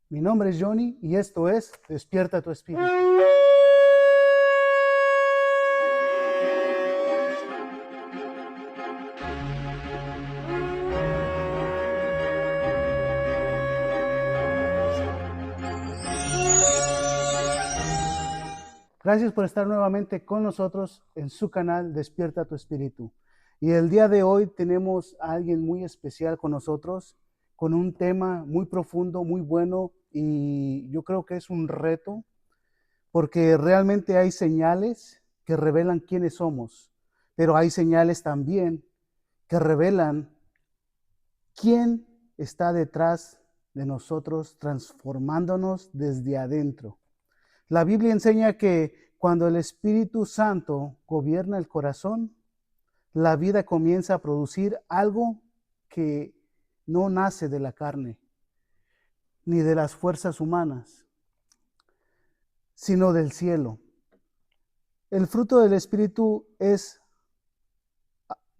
Mi nombre es Johnny y esto es Despierta tu Espíritu. Gracias por estar nuevamente con nosotros en su canal Despierta tu Espíritu. Y el día de hoy tenemos a alguien muy especial con nosotros, con un tema muy profundo, muy bueno, y yo creo que es un reto, porque realmente hay señales que revelan quiénes somos, pero hay señales también que revelan quién está detrás de nosotros, transformándonos desde adentro. La Biblia enseña que cuando el Espíritu Santo gobierna el corazón, la vida comienza a producir algo que no nace de la carne, ni de las fuerzas humanas, sino del cielo. El fruto del Espíritu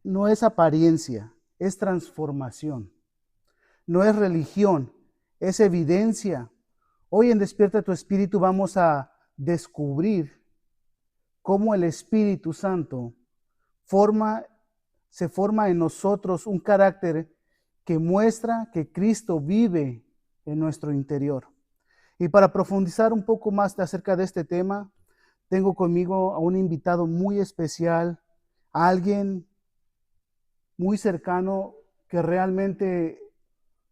no es apariencia, es transformación. No es religión, es evidencia. Hoy en Despierta tu Espíritu vamos a descubrir cómo el Espíritu Santo se forma en nosotros un carácter que muestra que Cristo vive en nuestro interior. Y para profundizar un poco más acerca de este tema, tengo conmigo a un invitado muy especial, a alguien muy cercano que realmente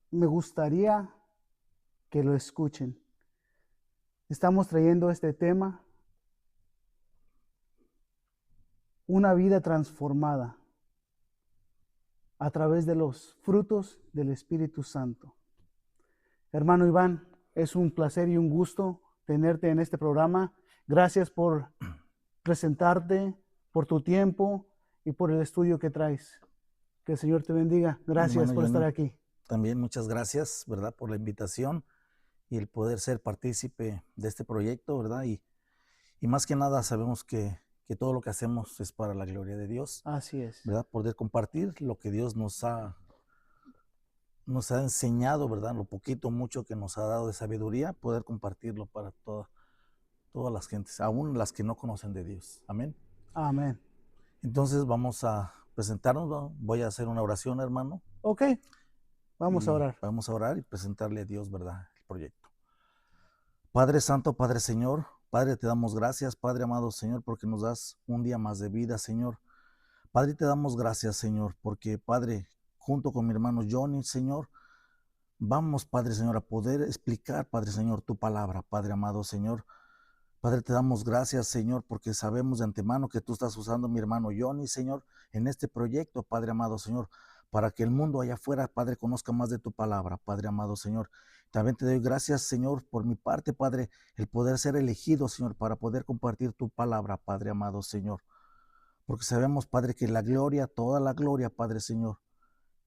me gustaría que lo escuchen. Estamos trayendo este tema, una vida transformada a través de los frutos del Espíritu Santo. Hermano Iván, es un placer y un gusto tenerte en este programa. Gracias por presentarte, por tu tiempo y por el estudio que traes. Que el Señor te bendiga. Mi Gracias hermano por estar Johnny, aquí. también muchas gracias, ¿verdad? Por la invitación y el poder ser partícipe de este proyecto, ¿verdad? Y más que nada sabemos que todo lo que hacemos es para la gloria de Dios, Así es. ¿verdad? Poder compartir lo que Dios nos ha enseñado, ¿verdad? Lo poquito, mucho que nos ha dado de sabiduría, poder compartirlo para todas las gentes, aún las que no conocen de Dios. Amén. Amén. Entonces vamos a presentarnos, ¿no? Voy a hacer una oración, hermano. Ok, vamos a Y orar. vamos a orar y presentarle a Dios, ¿verdad? El proyecto. Padre Santo, Padre Señor, Padre, te damos gracias, Padre amado Señor, porque nos das un día más de vida, Señor. Padre, te damos gracias, Señor, porque, Padre, junto con mi hermano Johnny, Señor, vamos, Padre Señor, a poder explicar, Padre Señor, tu palabra, Padre amado Señor. Padre, te damos gracias, Señor, porque sabemos de antemano que tú estás usando a mi hermano Johnny, Señor, en este proyecto, Padre amado, Señor, para que el mundo allá afuera, Padre, conozca más de tu palabra, Padre amado, Señor. También te doy gracias, Señor, por mi parte, Padre, el poder ser elegido, Señor, para poder compartir tu palabra, Padre amado, Señor. Porque sabemos, Padre, que la gloria, toda la gloria, Padre, Señor,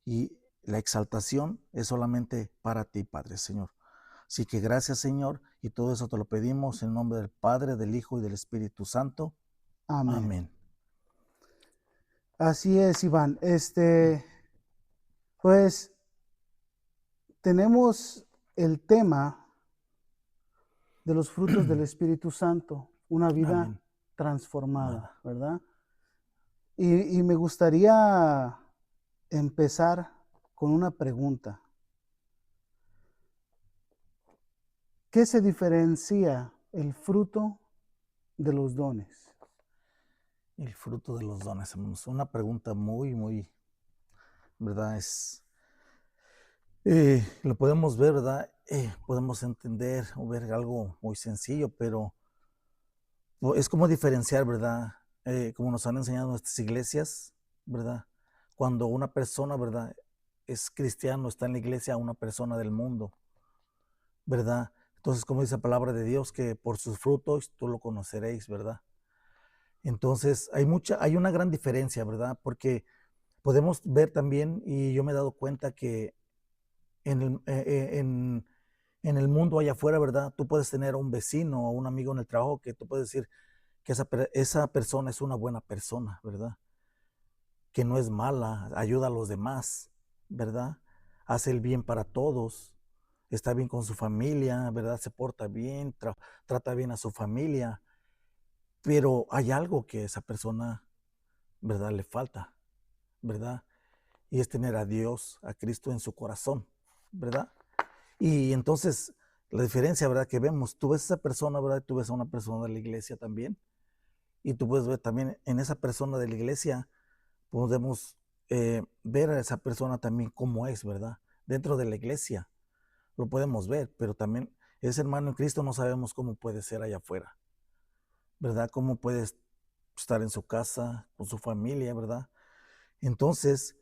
y la exaltación es solamente para ti, Padre, Señor. Así que gracias, Señor, y todo eso te lo pedimos en nombre del Padre, del Hijo y del Espíritu Santo. Amén. Amén. Así es, Iván. Pues tenemos el tema de los frutos del Espíritu Santo, una vida Amén. transformada, Nada. ¿verdad? Y me gustaría empezar con una pregunta. ¿Qué se diferencia el fruto de los dones? El fruto de los dones, hermanos. Una pregunta muy, ¿verdad? Lo podemos ver, ¿verdad? Podemos entender o ver algo muy sencillo, pero es como diferenciar, ¿verdad? Como nos han enseñado nuestras iglesias, ¿verdad? Cuando una persona, ¿verdad? Es cristiano, está en la iglesia, a una persona del mundo, ¿verdad? Entonces, como dice la palabra de Dios, que por sus frutos tú lo conoceréis, ¿verdad? Entonces, hay una gran diferencia, ¿verdad? Porque podemos ver también, y yo me he dado cuenta que en en el mundo allá afuera, ¿verdad? Tú puedes tener a un vecino o un amigo en el trabajo que tú puedes decir que esa persona es una buena persona, ¿verdad? Que no es mala, ayuda a los demás, ¿verdad? Hace el bien para todos, está bien con su familia, ¿verdad? Se porta bien, trata bien a su familia, pero hay algo que esa persona, ¿verdad? Le falta, ¿verdad? Y es tener a Dios, a Cristo en su corazón, ¿verdad? Y entonces, la diferencia, ¿verdad? Que vemos, tú ves a esa persona, ¿verdad? Tú ves a una persona de la iglesia también, y tú puedes ver también en esa persona de la iglesia, podemos ver a esa persona también cómo es, ¿verdad? Dentro de la iglesia, lo podemos ver, pero también ese hermano en Cristo no sabemos cómo puede ser allá afuera, ¿verdad? Cómo puede estar en su casa, con su familia, ¿verdad? Entonces,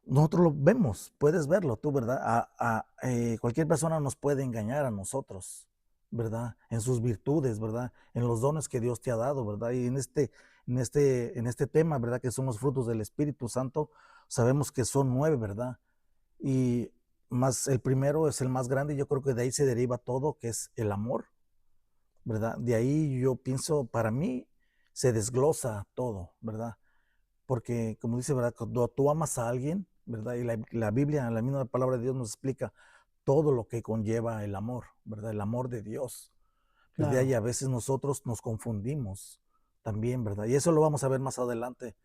nosotros lo vemos, puedes verlo tú, ¿verdad? Cualquier persona nos puede engañar a nosotros, ¿verdad? En sus virtudes, ¿verdad? En los dones que Dios te ha dado, ¿verdad? Y en este tema, ¿verdad? Que son los frutos del Espíritu Santo, sabemos que son 9, ¿verdad? Y más el primero es el más grande, y yo creo que de ahí se deriva todo, que es el amor, ¿verdad? De ahí yo pienso, para mí, se desglosa todo, ¿verdad? Porque como dice, ¿verdad? Cuando tú amas a alguien, ¿verdad? Y la Biblia, la misma palabra de Dios nos explica todo lo que conlleva el amor, ¿verdad? El amor de Dios, ¿verdad? Y Claro. a veces nosotros nos confundimos también, ¿verdad? Y eso lo vamos a ver más adelante,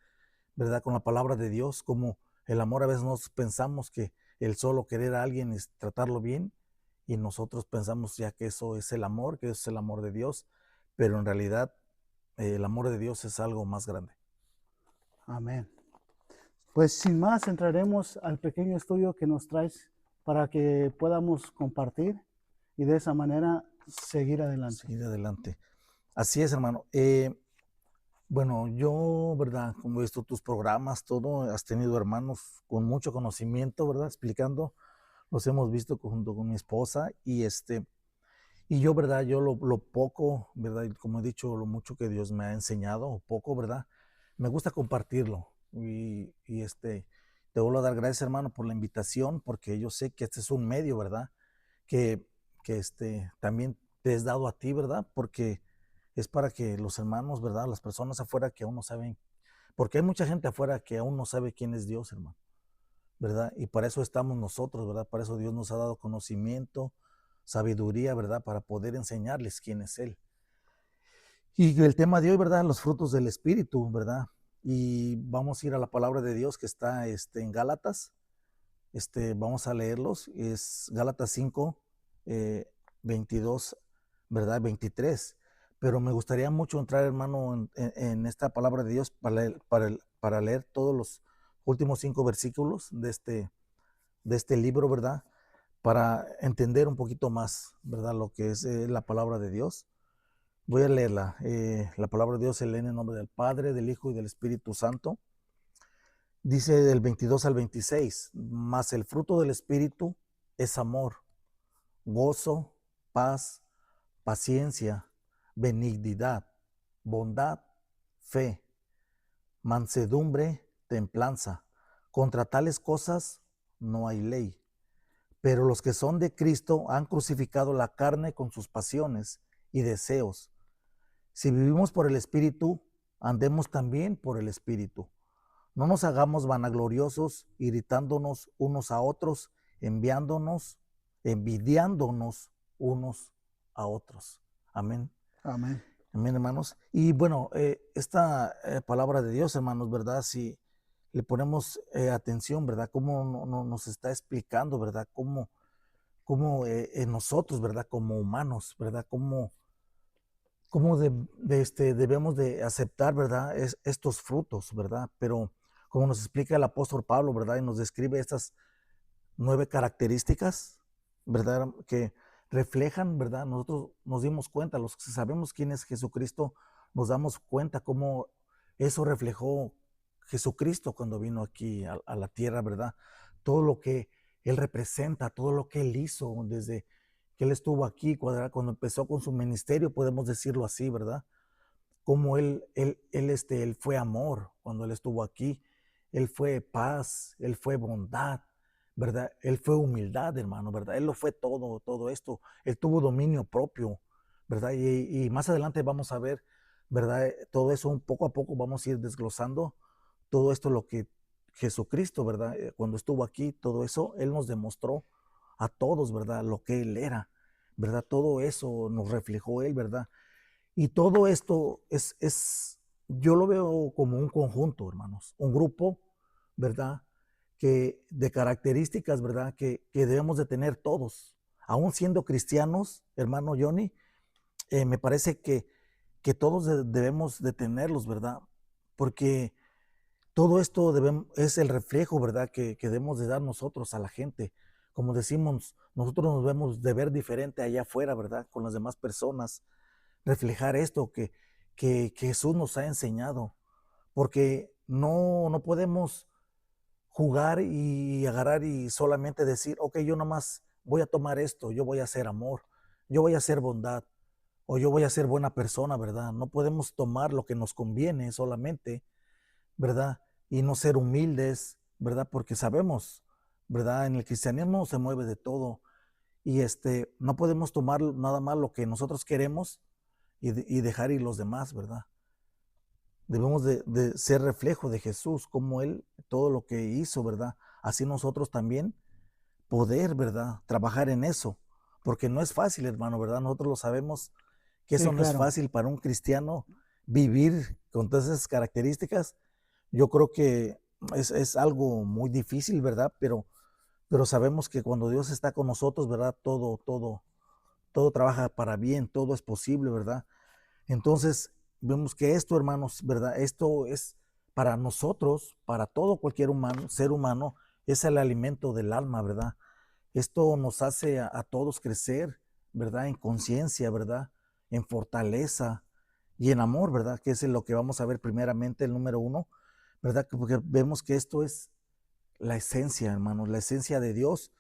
¿verdad? Con la palabra de Dios, como el amor a veces nos pensamos que el solo querer a alguien es tratarlo bien, y nosotros pensamos ya que eso es el amor, que eso es el amor de Dios, pero en realidad el amor de Dios es algo más grande. Amén. Pues sin más, entraremos al pequeño estudio que nos traes para que podamos compartir y de esa manera seguir adelante. Seguir adelante. Así es, hermano. Bueno, yo, ¿verdad? Como he visto tus programas, todo, has tenido hermanos con mucho conocimiento, ¿verdad? Explicando, los hemos visto junto con mi esposa, y yo, ¿verdad? Yo lo poco, ¿verdad? Y como he dicho, lo mucho que Dios me ha enseñado, o poco, ¿verdad? Me gusta compartirlo. Te vuelvo a dar gracias, hermano, por la invitación, porque yo sé que este es un medio, ¿verdad? Que, que también te es dado a ti, ¿verdad? Porque es para que los hermanos, ¿verdad? Las personas afuera que aún no saben, porque hay mucha gente afuera que aún no sabe quién es Dios, hermano, ¿verdad? Y para eso estamos nosotros, ¿verdad? Para eso Dios nos ha dado conocimiento, sabiduría, ¿verdad? Para poder enseñarles quién es Él. Y el tema de hoy, ¿verdad? Los frutos del Espíritu, ¿verdad? Y vamos a ir a la palabra de Dios que está en Gálatas. Vamos a leerlos. Es Gálatas 5, 22, ¿verdad? 23. Pero me gustaría mucho entrar, hermano, en esta palabra de Dios para leer todos los últimos 5 versículos de este libro, ¿verdad? Para entender un poquito más, ¿verdad? Lo que es la palabra de Dios. Voy a leerla. La palabra de Dios se lee en el nombre del Padre, del Hijo y del Espíritu Santo. Dice del 22 al 26, mas el fruto del Espíritu es amor, gozo, paz, paciencia, benignidad, bondad, fe, mansedumbre, templanza. Contra tales cosas no hay ley. Pero los que son de Cristo han crucificado la carne con sus pasiones y deseos. Si vivimos por el Espíritu, andemos también por el Espíritu. No nos hagamos vanagloriosos, irritándonos unos a otros, envidiándonos unos a otros. Amén. Amén. Amén, hermanos. Y bueno, esta palabra de Dios, hermanos, ¿verdad? Si le ponemos atención, ¿verdad? Cómo nos está explicando, ¿verdad? Cómo nosotros, ¿verdad? Como humanos, ¿verdad? Cómo debemos de aceptar, ¿verdad? Estos frutos, ¿verdad? Pero como nos explica el apóstol Pablo, ¿verdad? Y nos describe estas 9 características, ¿verdad? Que reflejan, ¿verdad? Nosotros nos dimos cuenta, los que sabemos quién es Jesucristo, nos damos cuenta cómo eso reflejó Jesucristo cuando vino aquí a la tierra, ¿verdad? Todo lo que Él representa, todo lo que Él hizo desde que Él estuvo aquí, cuando empezó con su ministerio, podemos decirlo así, ¿verdad? Como Él fue amor cuando Él estuvo aquí, Él fue paz, Él fue bondad, ¿verdad? Él fue humildad, hermano, ¿verdad? Él lo fue todo esto. Él tuvo dominio propio, ¿verdad? Y más adelante vamos a ver, ¿verdad? Todo eso poco a poco vamos a ir desglosando todo esto, lo que Jesucristo, ¿verdad? Cuando estuvo aquí, todo eso, Él nos demostró a todos, ¿verdad? Lo que Él era, ¿verdad? Todo eso nos reflejó Él, ¿verdad? Y todo esto yo lo veo como un conjunto, hermanos, un grupo, ¿verdad? Que de características, ¿verdad? Que debemos de tener todos. Aún siendo cristianos, hermano Johnny, me parece que todos debemos de tenerlos, ¿verdad? Porque todo esto es el reflejo, ¿verdad? Que debemos de dar nosotros a la gente. Como decimos, nosotros nos vemos de ver diferente allá afuera, ¿verdad? Con las demás personas. Reflejar esto que Jesús nos ha enseñado. Porque no podemos jugar y agarrar y solamente decir, ok, yo nomás voy a tomar esto, yo voy a hacer amor, yo voy a hacer bondad, o yo voy a ser buena persona, ¿verdad? No podemos tomar lo que nos conviene solamente, ¿verdad? Y no ser humildes, ¿verdad? Porque sabemos, ¿verdad? En el cristianismo se mueve de todo y no podemos tomar nada más lo que nosotros queremos y dejar ir los demás, ¿verdad? Debemos de ser reflejo de Jesús, como Él, todo lo que hizo, ¿verdad? Así nosotros también poder, ¿verdad? Trabajar en eso, porque no es fácil, hermano, ¿verdad? Nosotros lo sabemos que Sí, eso no es claro. fácil para un cristiano vivir con todas esas características. Yo creo que es algo muy difícil, ¿verdad? Pero sabemos que cuando Dios está con nosotros, ¿verdad? Todo trabaja para bien, todo es posible, ¿verdad? Entonces, vemos que esto, hermanos, ¿verdad? Esto es para nosotros, para todo cualquier humano, ser humano, es el alimento del alma, ¿verdad? Esto nos hace a todos crecer, ¿verdad? En conciencia, ¿verdad? En fortaleza y en amor, ¿verdad? Que es lo que vamos a ver primeramente, el número uno, ¿verdad? Porque vemos que esto es la esencia, hermanos, la esencia de Dios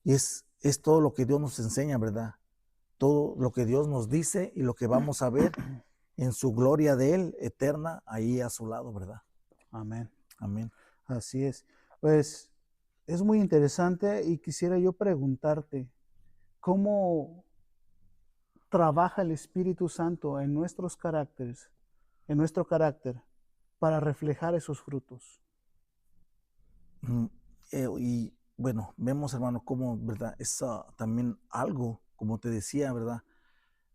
y es todo lo que Dios nos enseña, ¿verdad? Todo lo que Dios nos dice y lo que vamos a ver en su gloria de Él eterna ahí a su lado, ¿verdad? Amén. Amén. Así es. Pues es muy interesante y quisiera yo preguntarte, ¿cómo trabaja el Espíritu Santo en nuestros caracteres, en nuestro carácter, para reflejar esos frutos? Mm, y bueno, vemos, hermano, cómo, ¿verdad? Es también algo, como te decía, ¿verdad?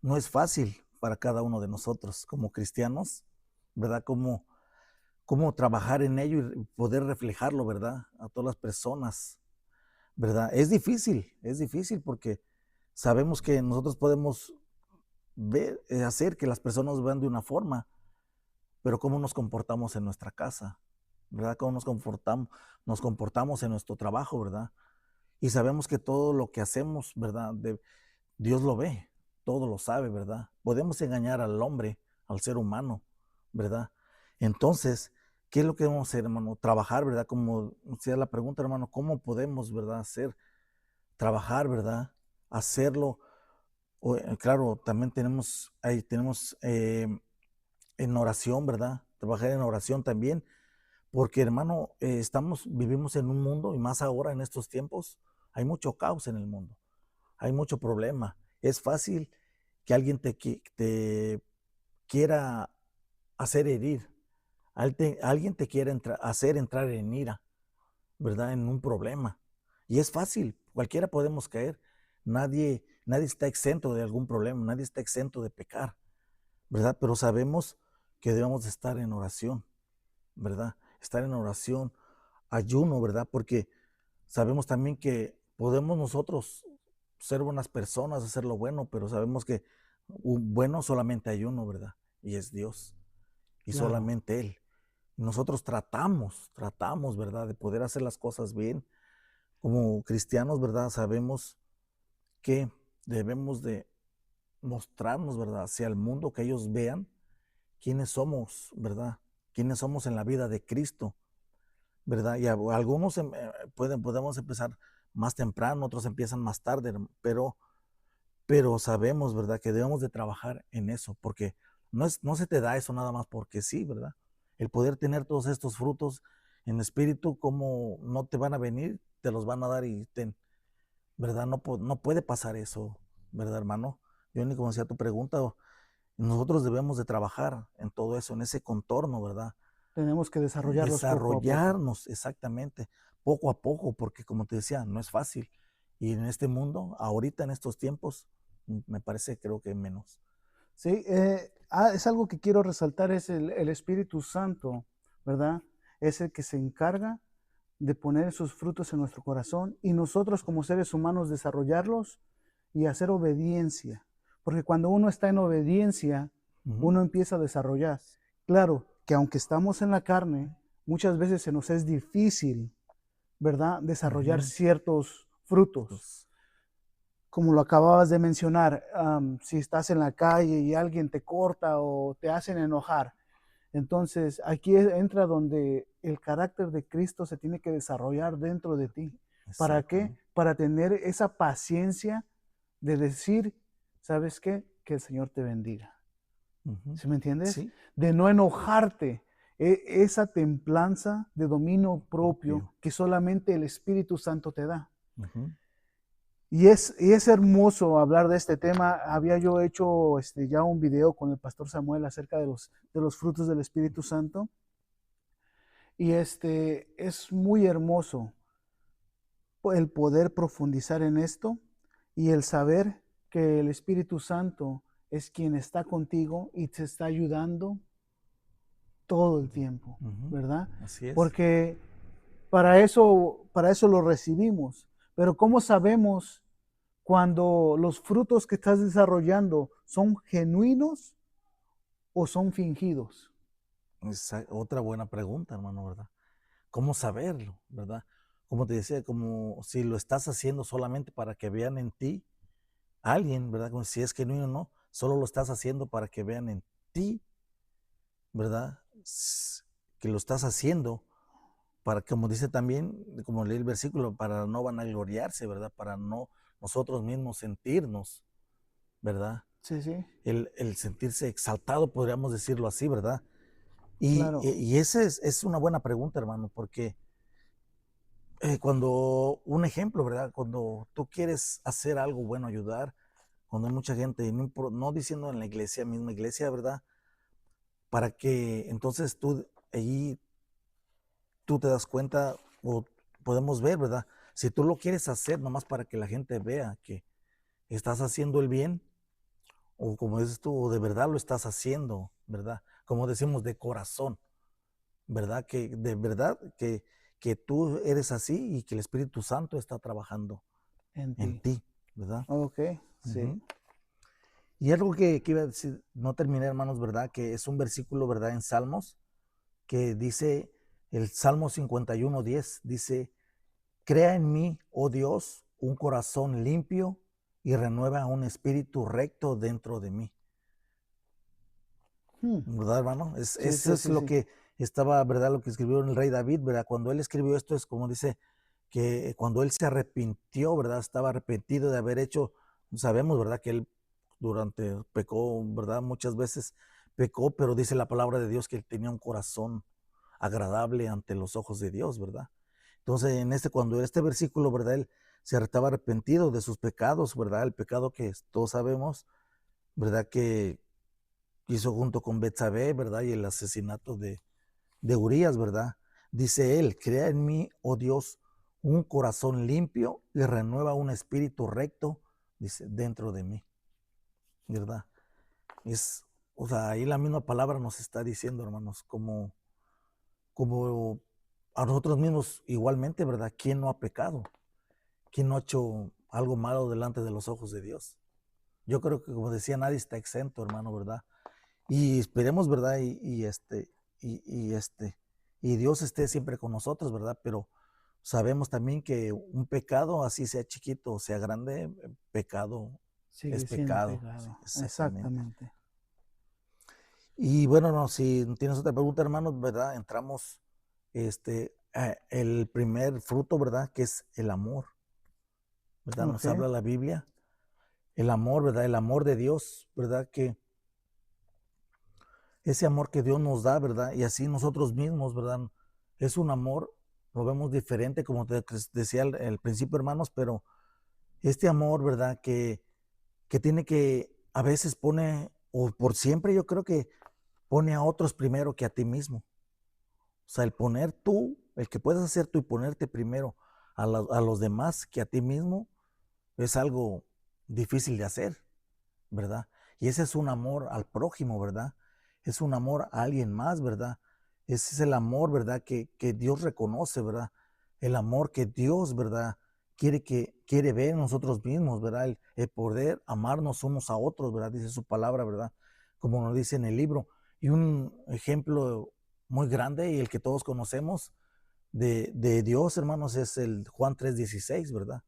No es fácil para cada uno de nosotros como cristianos, ¿verdad? Cómo trabajar en ello y poder reflejarlo, ¿verdad? A todas las personas, ¿verdad? Es difícil porque sabemos que nosotros podemos ver, hacer que las personas vean de una forma, pero cómo nos comportamos en nuestra casa, ¿verdad? Cómo nos comportamos en nuestro trabajo, ¿verdad? Y sabemos que todo lo que hacemos, ¿verdad? Dios lo ve, todo lo sabe, ¿verdad? Podemos engañar al hombre, al ser humano, ¿verdad? Entonces, ¿qué es lo que debemos hacer, hermano? Trabajar, ¿verdad? Como decía la pregunta, hermano, ¿cómo podemos, ¿verdad? Trabajar, ¿verdad? Hacerlo. Claro, también tenemos en oración, ¿verdad? Trabajar en oración también, porque hermano, vivimos en un mundo y más ahora en estos tiempos, hay mucho caos en el mundo, hay mucho problema. Es fácil que alguien te quiera hacer herir, alguien te quiera hacer entrar en ira, ¿verdad? En un problema. Y es fácil, cualquiera podemos caer. Nadie está exento de algún problema, nadie está exento de pecar, ¿verdad? Pero sabemos que debemos de estar en oración, ¿verdad? Estar en oración, ayuno, ¿verdad? Porque sabemos también que podemos nosotros ser buenas personas, hacer lo bueno, pero sabemos que bueno solamente hay uno, ¿verdad? Y es Dios, y Claro. solamente Él. Nosotros tratamos, ¿verdad? De poder hacer las cosas bien. Como cristianos, ¿verdad? Sabemos que debemos de mostrarnos, ¿verdad? Hacia el mundo, que ellos vean quiénes somos, ¿verdad? Quiénes somos en la vida de Cristo, ¿verdad? Y algunos podemos empezar más temprano, otros empiezan más tarde, pero sabemos, ¿verdad? Que debemos de trabajar en eso, porque no se te da eso nada más porque sí, ¿verdad? El poder tener todos estos frutos en espíritu, como no te van a venir, te los van a dar y ¿verdad? No puede pasar eso, ¿verdad, hermano? Yo ni como decía tu pregunta, nosotros debemos de trabajar en todo eso, en ese contorno, ¿verdad? Tenemos que desarrollarlos poco a poco. Desarrollarnos exactamente, poco a poco, porque como te decía, no es fácil. Y en este mundo, ahorita en estos tiempos, me parece, creo que menos. Sí, es algo que quiero resaltar, es el Espíritu Santo, ¿verdad? Es el que se encarga de poner esos frutos en nuestro corazón y nosotros como seres humanos desarrollarlos y hacer obediencia. Porque cuando uno está en obediencia, Ujú. uno empieza a desarrollar. Claro que aunque estamos en la carne, muchas veces se nos es difícil, ¿verdad? Desarrollar Ujú. ciertos frutos. Pues, Como lo acababas de mencionar, si estás en la calle y alguien te corta o te hacen enojar, entonces aquí entra donde el carácter de Cristo se tiene que desarrollar dentro de ti. ¿Para qué? exactamente. Para tener esa paciencia de decir, ¿sabes qué? Que el Señor te bendiga. Ujú. ¿Sí me entiendes? Sí, De no enojarte. Esa templanza de dominio propio propio. que solamente el Espíritu Santo te da. Ujú. Y es hermoso hablar de este tema. Había yo hecho ya un video con el pastor Samuel acerca de los frutos del Espíritu Santo. Y es muy hermoso el poder profundizar en esto y el saber que el Espíritu Santo es quien está contigo y te está ayudando todo el tiempo, Ujú. ¿verdad? Así es. Porque para eso lo recibimos. Pero ¿cómo sabemos cuando los frutos que estás desarrollando son genuinos o son fingidos? Otra buena pregunta, hermano, ¿verdad? ¿Cómo saberlo, verdad? Como te decía, como si lo estás haciendo solamente para que vean en ti a alguien, ¿verdad? Como si es genuino o no, solo lo estás haciendo para que vean en ti, ¿verdad? Que lo estás haciendo para, como dice también, como leí el versículo, para no vanagloriarse, ¿verdad? Para no nosotros mismos sentirnos, ¿verdad? Sí, sí, El sentirse exaltado, podríamos decirlo así, ¿verdad? claro. Y esa es una buena pregunta, hermano, porque cuando, un ejemplo, ¿verdad? Cuando tú quieres hacer algo bueno, ayudar, cuando hay mucha gente, no diciendo en la iglesia, misma iglesia, ¿verdad? Para que entonces allí tú te das cuenta o podemos ver, ¿verdad? Si tú lo quieres hacer nomás para que la gente vea que estás haciendo el bien, o como dices tú, o de verdad lo estás haciendo, ¿verdad? Como decimos, de corazón, ¿verdad? Que de verdad que tú eres así y que el Espíritu Santo está trabajando En en ti. ti, ¿verdad? Ok, sí. Ujú. Y algo que iba a decir, no terminé, hermanos, ¿verdad? Que es un versículo, ¿verdad? En Salmos, que dice, el Salmo 51:10, dice, crea en mí, oh Dios, un corazón limpio y renueva un espíritu recto dentro de mí. Hmm. ¿Verdad, hermano? Sí, Eso sí, es sí, lo sí. que estaba, ¿verdad? Lo que escribió el rey David, ¿verdad? Cuando él escribió esto es como dice que cuando él se arrepintió, ¿verdad? Estaba arrepentido de haber hecho, sabemos, ¿verdad? Que él durante pecó, ¿verdad? Muchas veces pecó, pero dice la palabra de Dios que él tenía un corazón agradable ante los ojos de Dios, ¿verdad? Entonces, cuando este versículo, ¿verdad? Él se estaba arrepentido de sus pecados, ¿verdad? El pecado que todos sabemos, ¿verdad? Que hizo junto con Betsabé, ¿verdad? Y el asesinato de Urías, ¿verdad? Dice él, crea en mí, oh Dios, un corazón limpio y renueva un espíritu recto, dice, dentro de mí, ¿verdad? Es, o sea, ahí la misma palabra nos está diciendo, hermanos, como a nosotros mismos igualmente, ¿verdad? ¿Quién no ha pecado? ¿Quién no ha hecho algo malo delante de los ojos de Dios? Yo creo que, como decía, nadie está exento, hermano, ¿verdad? Y esperemos, ¿verdad? Y, este, y Dios esté siempre con nosotros, ¿verdad? Pero sabemos también que un pecado, así sea chiquito o sea grande, pecado es Sigue siendo pecado, sí, pecado. exactamente. Exactamente. Y bueno, no, si tienes otra pregunta, hermanos, ¿verdad? Entramos, el primer fruto, ¿verdad? Que es el amor, ¿verdad? Ok. Nos habla la Biblia, el amor, ¿verdad? El amor de Dios, ¿verdad? Que ese amor que Dios nos da, ¿verdad? Y así nosotros mismos, ¿verdad? Es un amor, lo vemos diferente, como te decía al principio, hermanos, pero este amor, ¿verdad? Que tiene que, a veces pone, o por siempre yo creo que pone a otros primero que a ti mismo. O sea, el poner tú, el que puedes hacer tú y ponerte primero a los demás que a ti mismo, es algo difícil de hacer, ¿verdad? Y ese es un amor al prójimo, ¿verdad? Es un amor a alguien más, ¿verdad? Ese es el amor, ¿verdad? Que Dios reconoce, ¿verdad? El amor que Dios, ¿verdad? Quiere ver en nosotros mismos, ¿verdad? El poder amarnos unos a otros, ¿verdad? Dice su palabra, ¿verdad? Como nos dice en el libro. Y un ejemplo muy grande y el que todos conocemos de Dios, hermanos, es el Juan 3:16, ¿verdad?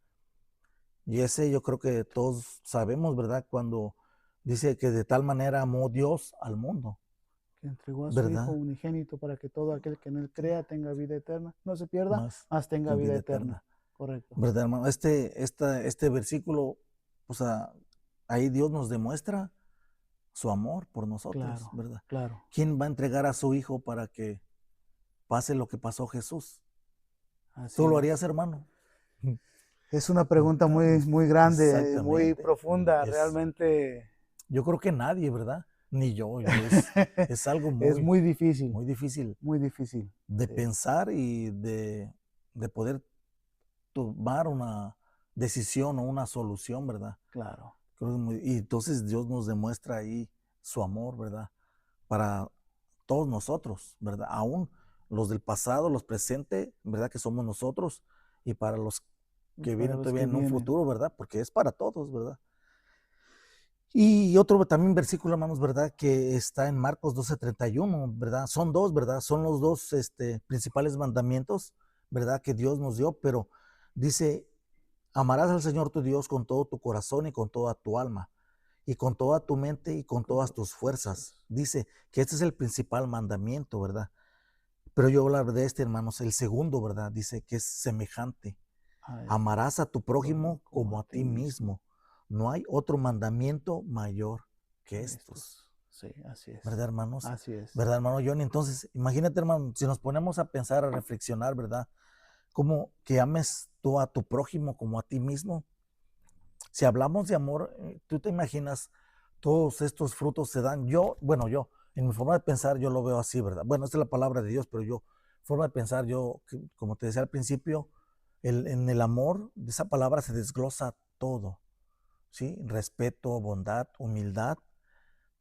Y ese yo creo que todos sabemos, ¿verdad? Cuando dice que de tal manera amó Dios al mundo, Que entregó a su Hijo ¿verdad? unigénito para que todo aquel que en él crea tenga vida eterna, no se pierda, Más mas tenga que vida vida eterna. eterna, Correcto. ¿verdad, hermano? Este versículo, o sea, ahí Dios nos demuestra su amor por nosotros, Claro, ¿verdad? claro. ¿Quién va a entregar a su Hijo para que pase lo que pasó Jesús? Así ¿Tú lo es. harías, hermano? Es una pregunta muy, Pues, muy grande, muy exactamente. profunda, Es, realmente. yo creo que nadie, ¿verdad? Ni yo, es algo Es muy, muy difícil muy difícil. de Sí, pensar y de poder tomar una decisión o una solución, ¿verdad? claro. Creo que y entonces Dios nos demuestra ahí su amor, ¿verdad? Para todos nosotros, ¿verdad? Aún los del pasado, los presentes, ¿verdad? Que somos nosotros, y para los Y que para vienen los todavía que en un vienen, futuro, ¿verdad? Porque es para todos, ¿verdad? Y otro también versículo, hermanos, ¿verdad? Que está en Marcos 12:31, ¿verdad? Son dos, ¿verdad? Son los dos principales mandamientos, ¿verdad? Que Dios nos dio, pero dice, amarás al Señor tu Dios con todo tu corazón y con toda tu alma, y con toda tu mente y con con todas todas tus tus fuerzas. fuerzas. Dice que este es el principal mandamiento, ¿verdad? Pero yo hablar de hermanos, el segundo, ¿verdad? Dice que es semejante. A este, Amarás a tu prójimo prójimo como como a a ti ti mismo. mismo. No hay otro mandamiento mayor que Que estos. estos. Sí, así es. ¿Verdad, hermanos? Así es. ¿Verdad, hermano Johnny? Entonces, imagínate, hermano, si nos ponemos a pensar, a reflexionar, ¿verdad? Como que ames tú a tu prójimo como a ti mismo. Si hablamos de amor, tú te imaginas, todos estos frutos se dan. En mi forma de pensar, yo lo veo así, ¿verdad? Bueno, esta es la palabra de Dios, pero forma de pensar, como te decía al principio, en el amor, de esa palabra se desglosa todo, ¿sí? Respeto, bondad, humildad,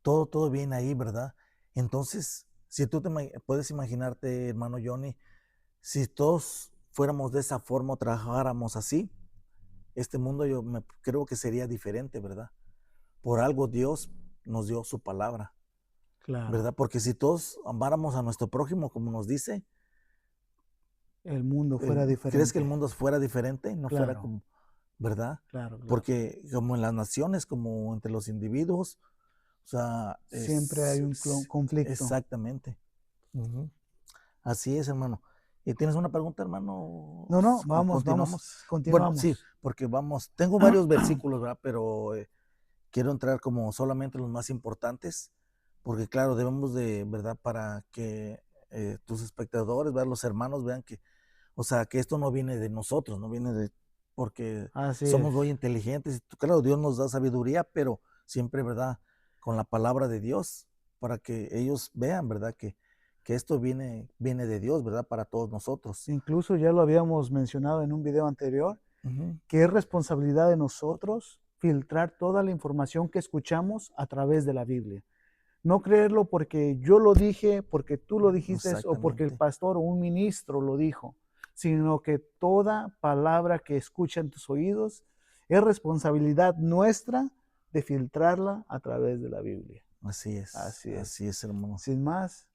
todo viene ahí, ¿verdad? Entonces, si tú puedes imaginarte, hermano Johnny, si todos fuéramos de esa forma o trabajáramos así, este mundo creo que sería diferente, ¿verdad? Por algo Dios nos dio su palabra, Claro. ¿verdad? Porque si todos amáramos a nuestro prójimo, como nos dice, El mundo fuera ¿crees que el diferente. mundo fuera diferente? No fuera Claro, como, ¿verdad? claro, claro. Porque como en las naciones, como entre los individuos, o sea, Siempre hay un conflicto. exactamente. Ujú. Así es, hermano. ¿Y tienes una pregunta, hermano? No, no, ¿O vamos, continuamos? vamos, Bueno, sí, continuamos. porque tengo varios versículos, ¿verdad? Pero quiero entrar como solamente los más importantes, porque claro, debemos de, ¿verdad? Para que tus espectadores, ¿verdad? Los hermanos vean que, o sea, que esto no viene de nosotros, no viene de, porque Así somos es. muy inteligentes. Claro, Dios nos da sabiduría, pero siempre, ¿verdad? Con la palabra de Dios, para que ellos vean, ¿verdad? Que esto viene de Dios, ¿verdad? Para todos nosotros. Incluso ya lo habíamos mencionado en un video anterior, Ujú. que es responsabilidad de nosotros filtrar toda la información que escuchamos a través de la Biblia. No creerlo porque yo lo dije, porque tú lo dijiste o porque el Exactamente. pastor o un ministro lo dijo, sino que toda palabra que escucha en tus oídos es responsabilidad nuestra de filtrarla a través de la Biblia. Así es. Así es, hermano. Sin más,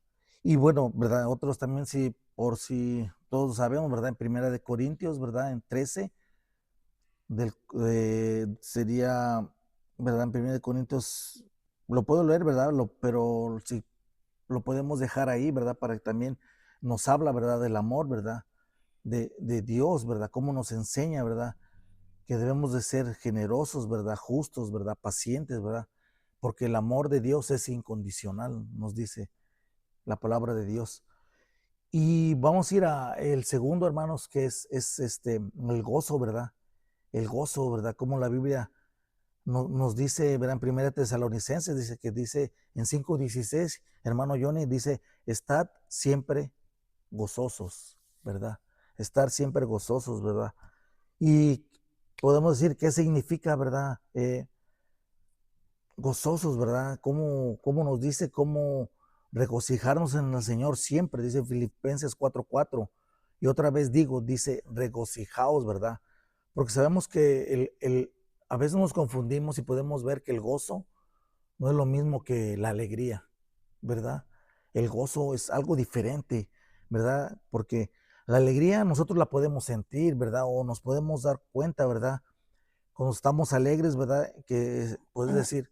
Y bueno, ¿verdad? Otros también, sí, por si todos sabemos, ¿verdad? En Primera de Corintios, ¿verdad? En 13, sería, ¿verdad? En Primera de Corintios, lo puedo leer, ¿verdad? Pero sí, lo podemos dejar ahí, ¿verdad? Para que también nos habla, ¿verdad? Del amor, ¿verdad? De Dios, ¿verdad? Cómo nos enseña, ¿verdad? Que debemos de ser generosos, ¿verdad? Justos, ¿verdad? Pacientes, ¿verdad? Porque el amor de Dios es incondicional, nos dice la palabra de Dios. Y vamos a ir a el segundo, hermanos, que es el gozo, ¿verdad? El gozo, ¿verdad? Como la Biblia nos dice, ¿verdad? En Primera Tesalonicenses dice en 5:16, hermano Johnny, dice, estad siempre gozosos, ¿verdad? Estar siempre gozosos, ¿verdad? Y podemos decir qué significa, ¿verdad? Gozosos, ¿verdad? ¿Cómo nos dice cómo regocijarnos en el Señor siempre? Dice Filipenses 4:4. Y otra vez digo, dice regocijaos, ¿verdad? Porque sabemos que a veces nos confundimos y podemos ver que el gozo no es lo mismo que la alegría, ¿verdad? El gozo es algo diferente, ¿verdad? Porque la alegría nosotros la podemos sentir, ¿verdad? O nos podemos dar cuenta, ¿verdad? Cuando estamos alegres, ¿verdad? Que puedes decir,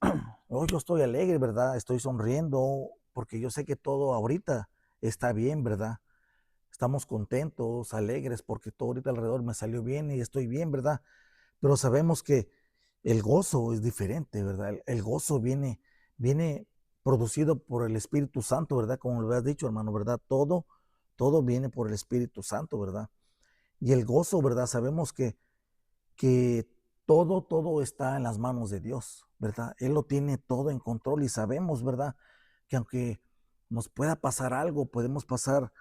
oh, yo estoy alegre, ¿verdad? Estoy sonriendo porque yo sé que todo ahorita está bien, ¿verdad? Estamos contentos, alegres porque todo ahorita alrededor me salió bien y estoy bien, ¿verdad? Pero sabemos que el gozo es diferente, ¿verdad? El gozo viene producido por el Espíritu Santo, ¿verdad? Como lo habías dicho, hermano, ¿verdad? Todo viene por el Espíritu Santo, ¿verdad? Y el gozo, ¿verdad? Sabemos que todo está en las manos de Dios, ¿verdad? Él lo tiene todo en control y sabemos, ¿verdad? Que aunque nos pueda pasar algo, podemos pasar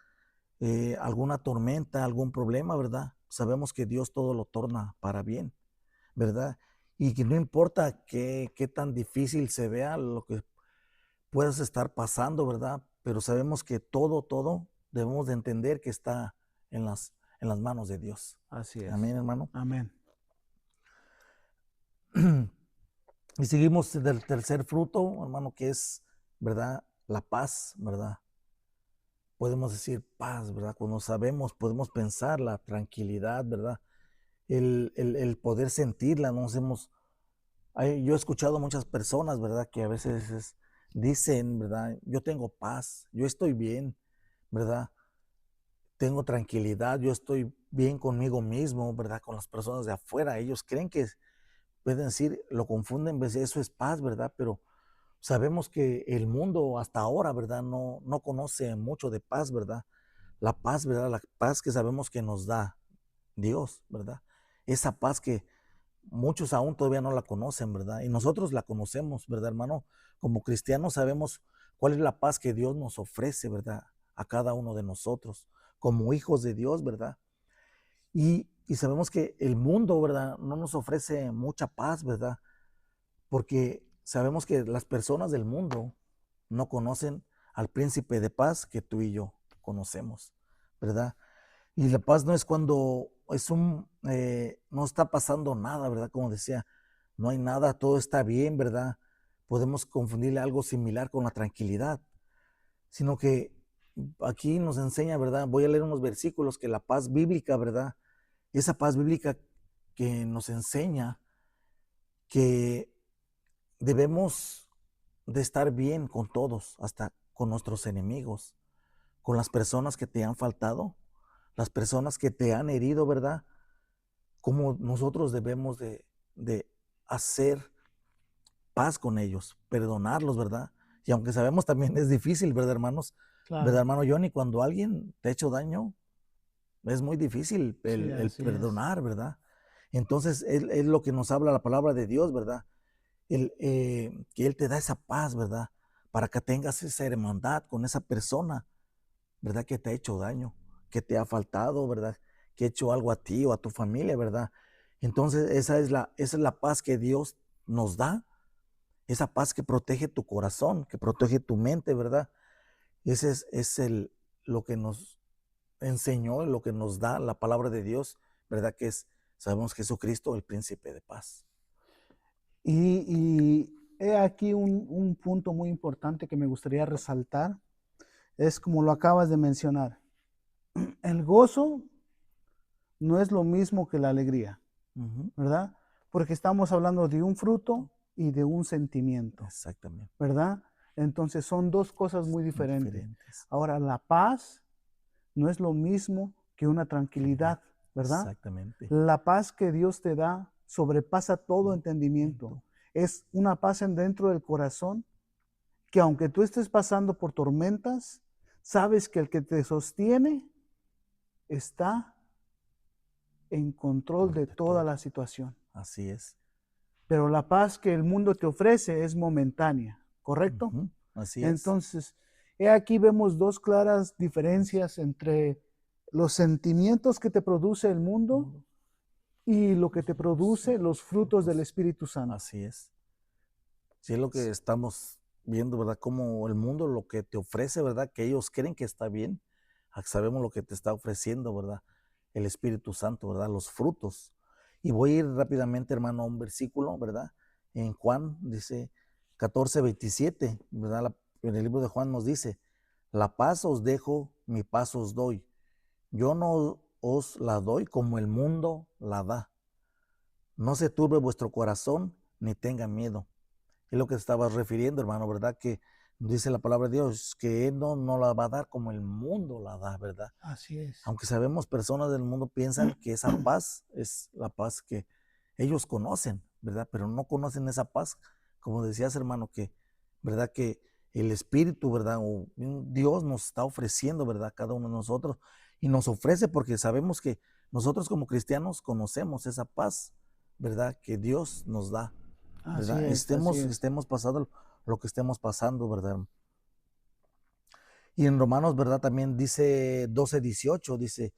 alguna tormenta, algún problema, ¿verdad? Sabemos que Dios todo lo torna para bien, ¿verdad? Y que no importa qué tan difícil se vea lo que puedas estar pasando, ¿verdad? Pero sabemos que todo debemos de entender que está en las manos de Dios. Así es. Amén, hermano. Amén. Y seguimos del tercer fruto, hermano, que es, ¿verdad? La paz, ¿verdad? Podemos decir paz, ¿verdad? Cuando sabemos, podemos pensar la tranquilidad, ¿verdad? El poder sentirla, yo he escuchado muchas personas, ¿verdad? Que a veces dicen, ¿verdad? Yo tengo paz, yo estoy bien, ¿verdad? Tengo tranquilidad, yo estoy bien conmigo mismo, ¿verdad? Con las personas de afuera. Ellos creen que pueden decir, lo confunden, pues eso es paz, ¿verdad? Pero sabemos que el mundo hasta ahora, ¿verdad? No conoce mucho de paz, ¿verdad? La paz, ¿verdad? La paz que sabemos que nos da Dios, ¿verdad? Esa paz que muchos aún todavía no la conocen, ¿verdad? Y nosotros la conocemos, ¿verdad, hermano? Como cristianos sabemos cuál es la paz que Dios nos ofrece, ¿verdad? A cada uno de nosotros, como hijos de Dios, ¿verdad? Y sabemos que el mundo, ¿verdad? No nos ofrece mucha paz, ¿verdad? Porque sabemos que las personas del mundo no conocen al príncipe de paz que tú y yo conocemos, ¿verdad? Y la paz no es cuando no está pasando nada, ¿verdad? Como decía, no hay nada, todo está bien, ¿verdad? Podemos confundirle algo similar con la tranquilidad, sino que aquí nos enseña, ¿verdad? Voy a leer unos versículos que la paz bíblica, ¿verdad? Esa paz bíblica que nos enseña que debemos de estar bien con todos, hasta con nuestros enemigos, con las personas que te han faltado, las personas que te han herido, ¿verdad? Cómo nosotros debemos de hacer paz con ellos, perdonarlos, ¿verdad? Y aunque sabemos también es difícil, ¿verdad, hermanos? ¿Verdad, Claro. hermano Johnny? Cuando alguien te ha hecho daño, es muy difícil Sí, el así es. perdonar, ¿verdad? Entonces, es lo que nos habla la palabra de Dios, ¿verdad? Que Él te da esa paz, ¿verdad? Para que tengas esa hermandad con esa persona, ¿verdad? Que te ha hecho daño, que te ha faltado, ¿verdad? Que ha hecho algo a ti o a tu familia, ¿verdad? Entonces, esa es la paz que Dios nos da, esa paz que protege tu corazón, que protege tu mente, ¿verdad? Ese es lo que nos enseñó, lo que nos da la palabra de Dios, ¿verdad? Sabemos Jesucristo, el príncipe de paz. Y he aquí un punto muy importante que me gustaría resaltar. Es como lo acabas de mencionar. El gozo no es lo mismo que la alegría, Ujú. ¿verdad? Porque estamos hablando de un fruto y de un sentimiento, Exactamente, ¿verdad? Entonces son dos cosas muy muy diferentes. diferentes. Ahora, la paz no es lo mismo que una tranquilidad, ¿verdad? Exactamente. La paz que Dios te da sobrepasa todo entendimiento. Ento- Es una paz en dentro del corazón que aunque tú estés pasando por tormentas, sabes que el que te sostiene está en control de De toda todo. la situación. Así es. Pero la paz que el mundo te ofrece es momentánea, ¿correcto? Ujú. Así es. Entonces, aquí vemos dos claras diferencias entre los sentimientos que te produce el mundo Mundo. y lo que te produce los frutos del Espíritu Santo. Así es. Sí, es lo que estamos viendo, ¿verdad? Como el mundo lo que te ofrece, ¿verdad? Que ellos creen que está bien. Sabemos lo que te está ofreciendo, ¿verdad? El Espíritu Santo, ¿verdad? Los frutos. Y voy a ir rápidamente, hermano, a un versículo, ¿verdad? En Juan dice 14:27, ¿verdad? En el libro de Juan nos dice, la paz os dejo, mi paz os doy. Yo no os la doy como el mundo la da. No se turbe vuestro corazón ni tenga miedo. Es lo que te estabas refiriendo, hermano, ¿verdad? Que dice la palabra de Dios, que Él no la va a dar como el mundo la da, ¿verdad? Así es. Aunque sabemos, personas del mundo piensan que esa paz es la paz que ellos conocen, ¿verdad? Pero no conocen esa paz, como decías, hermano, que, ¿verdad? Que el Espíritu, ¿verdad? O Dios nos está ofreciendo, ¿verdad? Cada uno de nosotros. Y nos ofrece porque sabemos que nosotros como cristianos conocemos esa paz, ¿verdad? Que Dios nos da, Así ¿verdad? es, así es. Estemos pasando lo que estemos pasando, ¿verdad? Y en Romanos, ¿verdad? También dice 12:18, dice,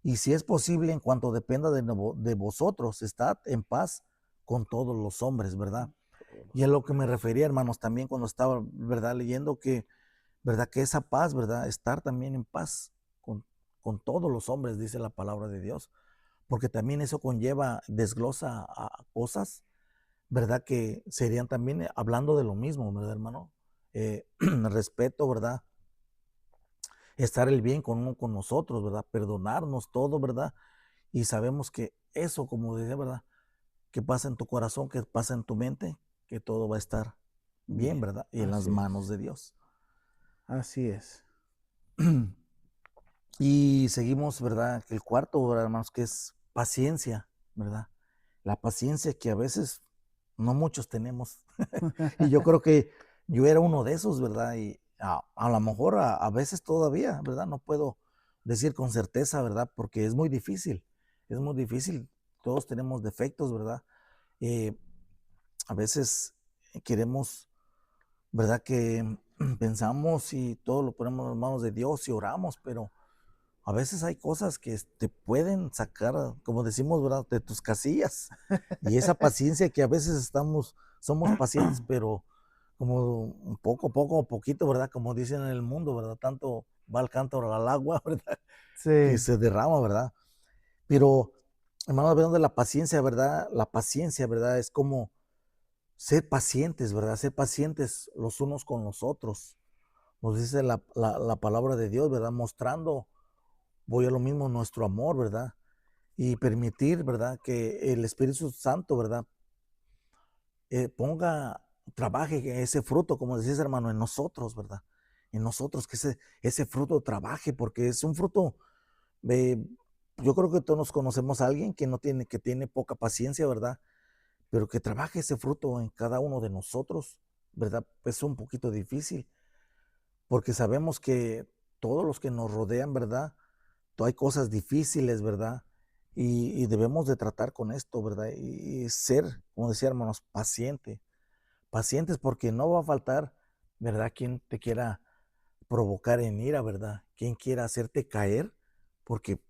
y si es posible, en cuanto dependa de vosotros, estad en paz con todos los hombres, ¿verdad? Y a lo que me refería, hermanos, también cuando estaba, ¿verdad? Leyendo que, ¿verdad? Que esa paz, ¿verdad? Estar también en paz con todos los hombres, dice la palabra de Dios. Porque también eso conlleva, desglosa a cosas, ¿verdad? Que serían también hablando de lo mismo, ¿verdad, hermano? Respeto, ¿verdad? Estar el bien con uno con nosotros, ¿verdad? Perdonarnos todo, ¿verdad? Y sabemos que eso, como decía, ¿verdad? Que pasa en tu corazón, que pasa en tu mente, que todo va a estar bien, Bien, ¿verdad? Y en las así manos es. de Dios. Así es. Y seguimos, ¿verdad? Que el cuarto, ¿verdad, hermanos? Que es paciencia, ¿verdad? La paciencia que a veces no muchos tenemos. Y yo creo que yo era uno de esos, ¿verdad? Y a lo mejor a veces todavía, ¿verdad? No puedo decir con certeza, ¿verdad? Porque es muy difícil, es muy difícil. Todos tenemos defectos, ¿verdad? Eh, a veces queremos, ¿verdad? Que pensamos y todo lo ponemos en las manos de Dios y oramos, pero a veces hay cosas que te pueden sacar, como decimos, ¿verdad? De tus casillas. Y esa paciencia que a veces somos pacientes, pero como un poco, poquito, ¿verdad? Como dicen en el mundo, ¿verdad? Tanto va el cántaro al agua, ¿verdad? Que Sí, se derrama, ¿verdad? Pero, hermano, hablando de la paciencia, ¿verdad? La paciencia, ¿verdad? Es como ser pacientes, ¿verdad? Ser pacientes los unos con los otros. Nos dice la palabra de Dios, ¿verdad? Mostrando, voy a lo mismo, nuestro amor, ¿verdad? Y permitir, ¿verdad? Que el Espíritu Santo, ¿verdad? Trabaje ese fruto, como decís, hermano, en nosotros, ¿verdad? En nosotros, que ese fruto trabaje, porque es un fruto, eh, yo creo que todos nos conocemos a alguien que tiene poca paciencia, ¿verdad? Pero que trabaje ese fruto en cada uno de nosotros, ¿verdad? Es un poquito difícil, porque sabemos que todos los que nos rodean, ¿verdad? Hay cosas difíciles, ¿verdad? Y debemos de tratar con esto, ¿verdad? Y ser, como decía, hermanos, pacientes porque no va a faltar, ¿verdad? Quien te quiera provocar en ira, ¿verdad? Quien quiera hacerte caer, porque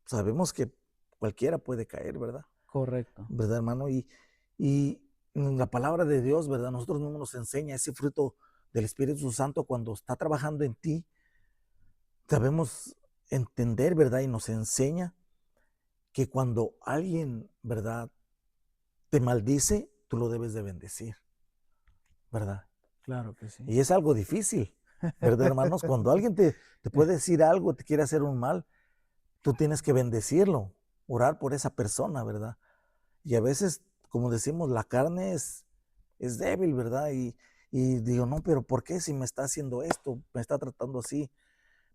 sabemos que cualquiera puede caer, ¿verdad? correcto. ¿Verdad, hermano? Y la palabra de Dios, ¿verdad? Nosotros mismos nos enseña ese fruto del Espíritu Santo cuando está trabajando en ti. Sabemos entender, ¿verdad? Y nos enseña que cuando alguien, ¿verdad? Te maldice, tú lo debes de bendecir, ¿verdad? Claro que sí. Y es algo difícil, ¿verdad, hermanos? Cuando alguien te puede decir algo, te quiere hacer un mal, tú tienes que bendecirlo, orar por esa persona, ¿verdad? Y a veces, como decimos, la carne es débil, ¿verdad? Y digo, no, pero ¿por qué si me está haciendo esto, me está tratando así,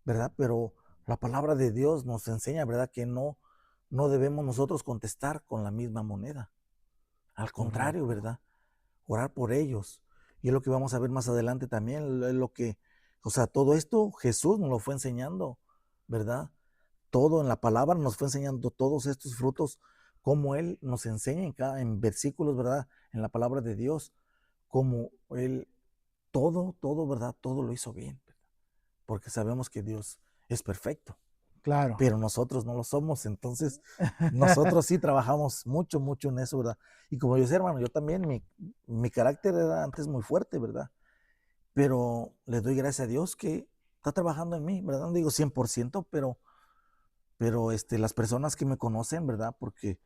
¿verdad? Pero la palabra de Dios nos enseña, ¿verdad? Que no debemos nosotros contestar con la misma moneda. Al contrario, Correcto. ¿verdad? Orar por ellos. Y es lo que vamos a ver más adelante también, es lo que, o sea, todo esto Jesús nos lo fue enseñando, ¿verdad? Todo en la palabra nos fue enseñando todos estos frutos, como Él nos enseña en versículos, ¿verdad? En la palabra de Dios, como Él, todo, ¿verdad? Todo lo hizo bien, ¿verdad? Porque sabemos que Dios es perfecto. Claro. pero nosotros no lo somos. Entonces, nosotros sí trabajamos mucho, mucho en eso, ¿verdad? Y como yo decía, hermano, yo también, mi carácter era antes muy fuerte, ¿verdad? Pero le doy gracias a Dios que está trabajando en mí, ¿verdad? No digo 100%, pero las personas que me conocen, ¿verdad? Porque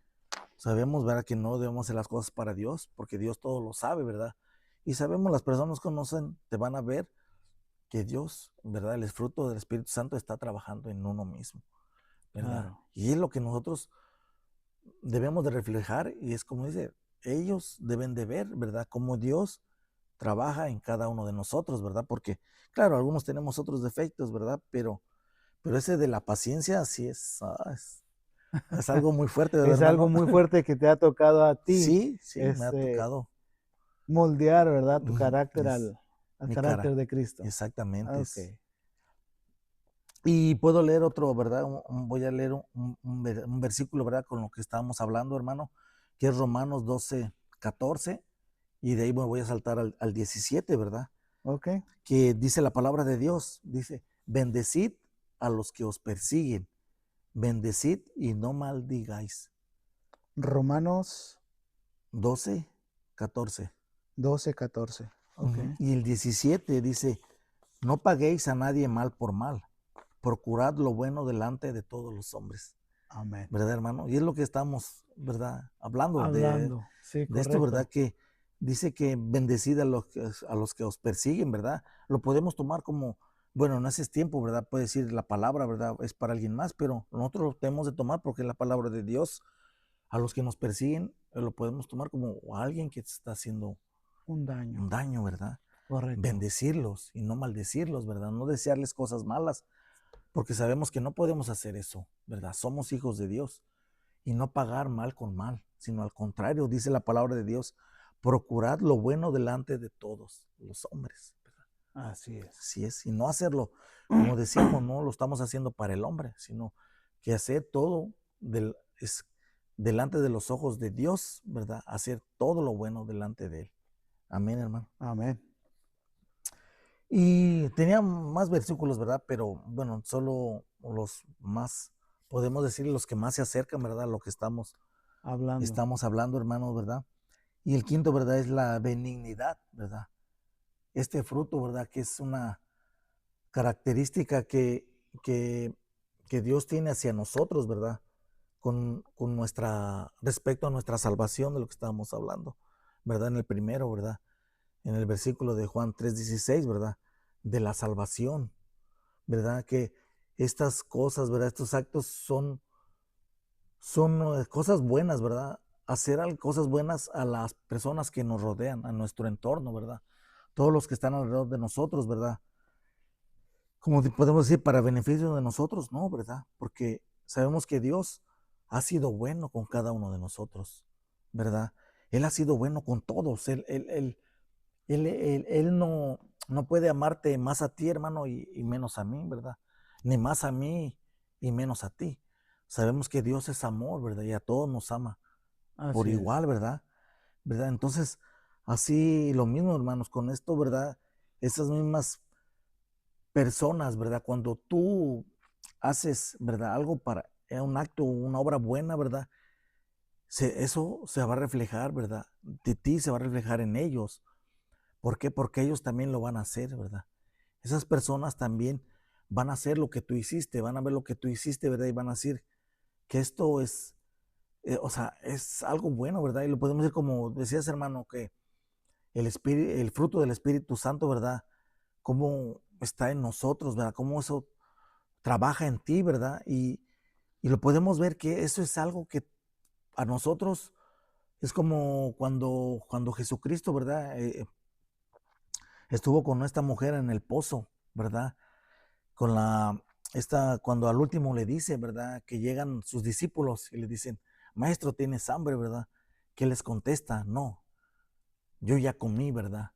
sabemos, ¿verdad? Que no debemos hacer las cosas para Dios, porque Dios todo lo sabe, ¿verdad? Y sabemos, las personas que conocen, te van a ver que Dios, ¿verdad? El fruto del Espíritu Santo está trabajando en uno mismo, ¿verdad? Claro. Y es lo que nosotros debemos de reflejar y es como dice, ellos deben de ver, ¿verdad? Cómo Dios trabaja en cada uno de nosotros, ¿verdad? Porque, claro, algunos tenemos otros defectos, ¿verdad? Pero ese de la paciencia sí es algo muy fuerte, ¿verdad, Es algo hermano? muy fuerte que te ha tocado a ti, Sí, sí, me ha este, tocado. moldear, ¿verdad? Tu Ujú, carácter es al mi carácter cara, de Cristo. exactamente. Ok. Y puedo leer otro, ¿verdad? Voy a leer un versículo, ¿verdad? Con lo que estábamos hablando, hermano, que es Romanos 12:14, y de ahí me voy a saltar al 17, ¿verdad? Ok. Que dice la palabra de Dios, dice, bendecid a los que os persiguen, bendecid y no maldigáis. Romanos 12:14. 12:14. Ok. Ujú. Y el 17 dice, no paguéis a nadie mal por mal, procurad lo bueno delante de todos los hombres. Amén. ¿Verdad, hermano? Y es lo que estamos, ¿verdad? Hablando Hablando. Sí, de esto, ¿verdad? correcto. Que dice que bendecid a los que os persiguen, ¿verdad? Lo podemos tomar como, bueno, en ese tiempo, ¿verdad? Puede decir la palabra, ¿verdad? Es para alguien más, pero nosotros lo tenemos de tomar porque es la palabra de Dios. A los que nos persiguen, lo podemos tomar como a alguien que está haciendo Un daño. un daño, ¿verdad? Correcto. Bendecirlos y no maldecirlos, ¿verdad? No desearles cosas malas, porque sabemos que no podemos hacer eso, ¿verdad? Somos hijos de Dios y no pagar mal con mal, sino al contrario, dice la palabra de Dios, procurad lo bueno delante de todos los hombres, ¿verdad? Así es. Así es, y no hacerlo, como decíamos, no lo estamos haciendo para el hombre, sino que hacer todo es delante de los ojos de Dios, ¿verdad? Hacer todo lo bueno delante de Él. Amén, hermano. Amén. Y tenía más versículos, ¿verdad? Pero bueno, solo los más, podemos decir los que más se acercan, ¿verdad? A lo que Hablando. estamos hablando, hermanos, ¿verdad? Y el quinto, ¿verdad? Es la benignidad, ¿verdad? Este fruto, ¿verdad? Que es una característica que, que Dios tiene hacia nosotros, ¿verdad? Con respecto a nuestra salvación de lo que estábamos hablando, ¿verdad? En el primero, ¿verdad? En el versículo de Juan 3:16, ¿verdad? De la salvación, ¿verdad? Que estas cosas, ¿verdad? Estos actos son cosas buenas, ¿verdad? Hacer cosas buenas a las personas que nos rodean, a nuestro entorno, ¿verdad? Todos los que están alrededor de nosotros, ¿verdad? Como podemos decir, para beneficio de nosotros, no, ¿verdad? Porque sabemos que Dios ha sido bueno con cada uno de nosotros, ¿verdad? Él ha sido bueno con todos. Él no puede amarte más a ti, hermano, y menos a mí, ¿verdad? Ni más a mí y menos a ti. Sabemos que Dios es amor, ¿verdad? Y a todos nos ama por Así es. igual, ¿verdad? ¿Verdad? Entonces, así lo mismo, hermanos, con esto, ¿verdad? Esas mismas personas, ¿verdad? Cuando tú haces, ¿verdad? Algo para un acto, una obra buena, ¿verdad? Eso se va a reflejar, ¿verdad? De ti se va a reflejar en ellos. ¿Por qué? Porque ellos también lo van a hacer, ¿verdad? Esas personas también van a hacer lo que tú hiciste, van a ver lo que tú hiciste, ¿verdad? Y van a decir que esto es, o sea, es algo bueno, ¿verdad? Y lo podemos decir como decías, hermano, que el fruto del Espíritu Santo, ¿verdad? Cómo está en nosotros, ¿verdad? Cómo eso trabaja en ti, ¿verdad? Y lo podemos ver que eso es algo que a nosotros es como cuando Jesucristo, ¿verdad? Estuvo con esta mujer en el pozo, ¿verdad? Cuando al último le dice, ¿verdad? Que llegan sus discípulos y le dicen, maestro, ¿tienes hambre, verdad? ¿Qué les contesta? No, yo ya comí, ¿verdad?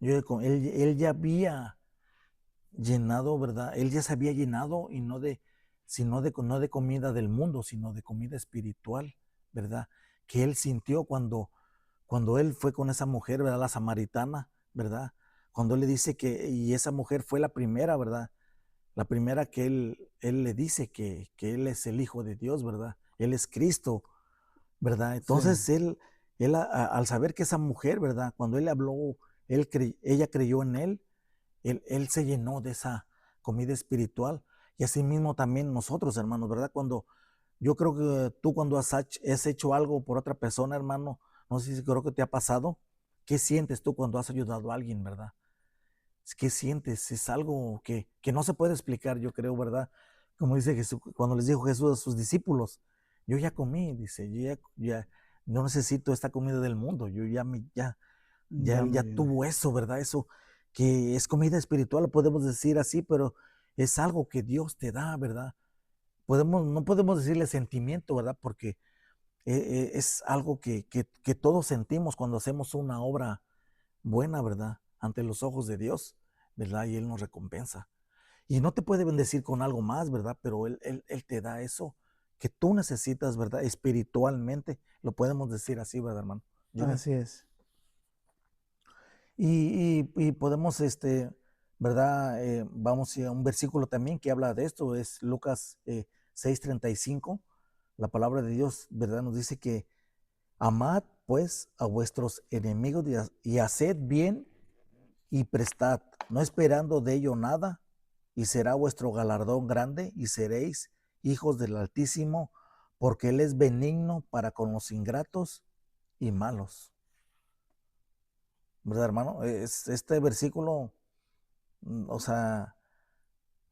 Él ya había llenado, ¿verdad? Él ya se había llenado y no de comida del mundo, sino de comida espiritual, ¿verdad? Que él sintió cuando él fue con esa mujer, ¿verdad? La samaritana, ¿verdad? Cuando él le dice y esa mujer fue la primera, ¿verdad? La primera que él le dice que él es el Hijo de Dios, ¿verdad? Él es Cristo, ¿verdad? Sí, Entonces él al saber que esa mujer, ¿verdad? Cuando él le habló, ella creyó en él se llenó de esa comida espiritual. Y así mismo también nosotros, hermanos, ¿verdad? Cuando yo creo que tú cuando has hecho algo por otra persona, hermano, no sé si creo que te ha pasado, ¿qué sientes tú cuando has ayudado a alguien, verdad? ¿Qué sientes? Es algo que no se puede explicar, yo creo, ¿verdad? Como dice Jesús, cuando les dijo Jesús a sus discípulos, yo ya comí, dice, yo ya no necesito esta comida del mundo, yo ya me ya viene. tuvo eso, ¿verdad? Eso que es comida espiritual, lo podemos decir así, pero es algo que Dios te da, ¿verdad? No podemos decirle sentimiento, ¿verdad? Porque es algo que todos sentimos cuando hacemos una obra buena, ¿verdad? Ante los ojos de Dios, ¿verdad? Y Él nos recompensa. Y no te puede bendecir con algo más, ¿verdad? Pero Él te da eso que tú necesitas, ¿verdad? Espiritualmente, lo podemos decir así, ¿verdad, hermano? Joven. Así es. Y podemos, ¿verdad? Vamos a un versículo también que habla de esto, es Lucas 6:35. La palabra de Dios, ¿verdad? Nos dice que amad pues a vuestros enemigos y haced bien y prestad, no esperando de ello nada, y será vuestro galardón grande y seréis hijos del Altísimo, porque Él es benigno para con los ingratos y malos. ¿Verdad, hermano? Este versículo, o sea,